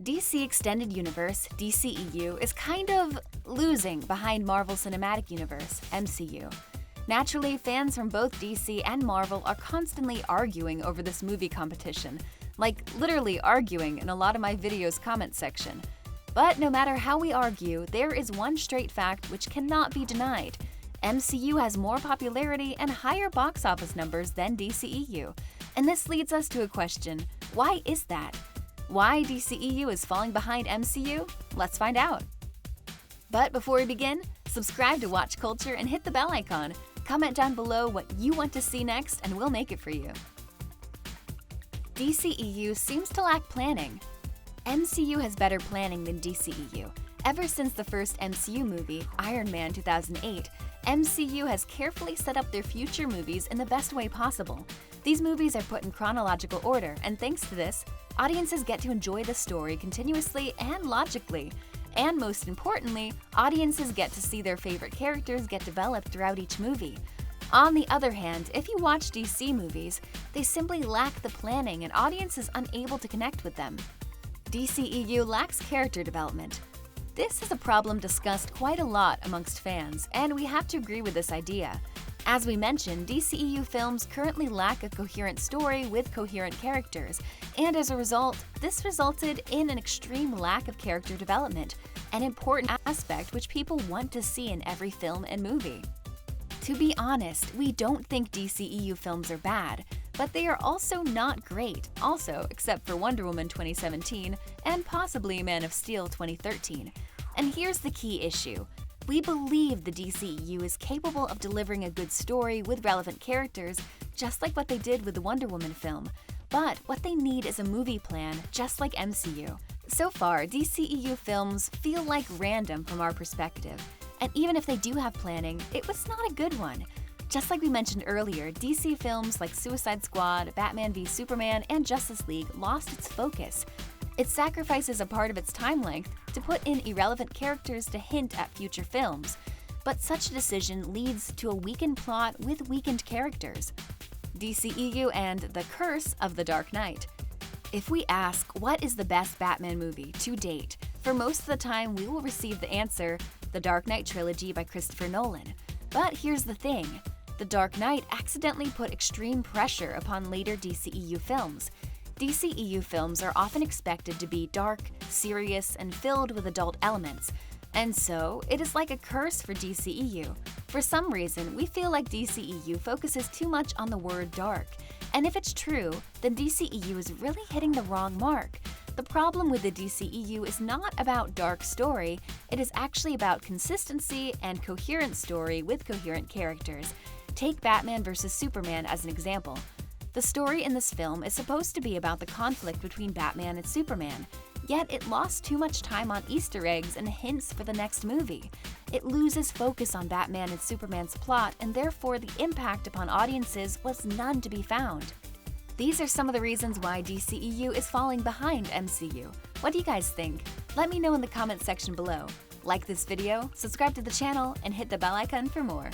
DC Extended Universe, DCEU, is kind of losing behind Marvel Cinematic Universe, MCU. Naturally, fans from both DC and Marvel are constantly arguing over this movie competition, like literally arguing in a lot of my videos' comment section. But no matter how we argue, there is one straight fact which cannot be denied. MCU has more popularity and higher box office numbers than DCEU. And this leads us to a question: why is that? Why DCEU is falling behind MCU? Let's find out. But before we begin, subscribe to Watch Culture and hit the bell icon. Comment down below what you want to see next and we'll make it for you. DCEU seems to lack planning. MCU has better planning than DCEU. Ever since the first MCU movie, Iron Man 2008, MCU has carefully set up their future movies in the best way possible. These movies are put in chronological order, and thanks to this, audiences get to enjoy the story continuously and logically. And most importantly, audiences get to see their favorite characters get developed throughout each movie. On the other hand, if you watch DC movies, they simply lack the planning and audience is unable to connect with them. DCEU lacks character development. This is a problem discussed quite a lot amongst fans, and we have to agree with this idea. As we mentioned, DCEU films currently lack a coherent story with coherent characters, and as a result, this resulted in an extreme lack of character development, an important aspect which people want to see in every film and movie. To be honest, we don't think DCEU films are bad, but they are also not great, except for Wonder Woman 2017 and possibly Man of Steel 2013. And here's the key issue. We believe the DCEU is capable of delivering a good story with relevant characters, just like what they did with the Wonder Woman film. But what they need is a movie plan, just like MCU. So far, DCEU films feel like random from our perspective. And even if they do have planning, it was not a good one. Just like we mentioned earlier, DC films like Suicide Squad, Batman v Superman, and Justice League lost its focus. It sacrifices a part of its time length to put in irrelevant characters to hint at future films. But such a decision leads to a weakened plot with weakened characters. DCEU and The Curse of the Dark Knight. If we ask what is the best Batman movie to date, for most of the time we will receive the answer, The Dark Knight trilogy by Christopher Nolan. But here's the thing. The Dark Knight accidentally put extreme pressure upon later DCEU films. DCEU films are often expected to be dark, serious, and filled with adult elements. And so, it is like a curse for DCEU. For some reason, we feel like DCEU focuses too much on the word dark. And if it's true, then DCEU is really hitting the wrong mark. The problem with the DCEU is not about dark story, it is actually about consistency and coherent story with coherent characters. Take Batman vs Superman as an example. The story in this film is supposed to be about the conflict between Batman and Superman, yet it lost too much time on Easter eggs and hints for the next movie. It loses focus on Batman and Superman's plot, and therefore the impact upon audiences was none to be found. These are some of the reasons why DCEU is falling behind MCU. What do you guys think? Let me know in the comment section below. Like this video, subscribe to the channel, and hit the bell icon for more.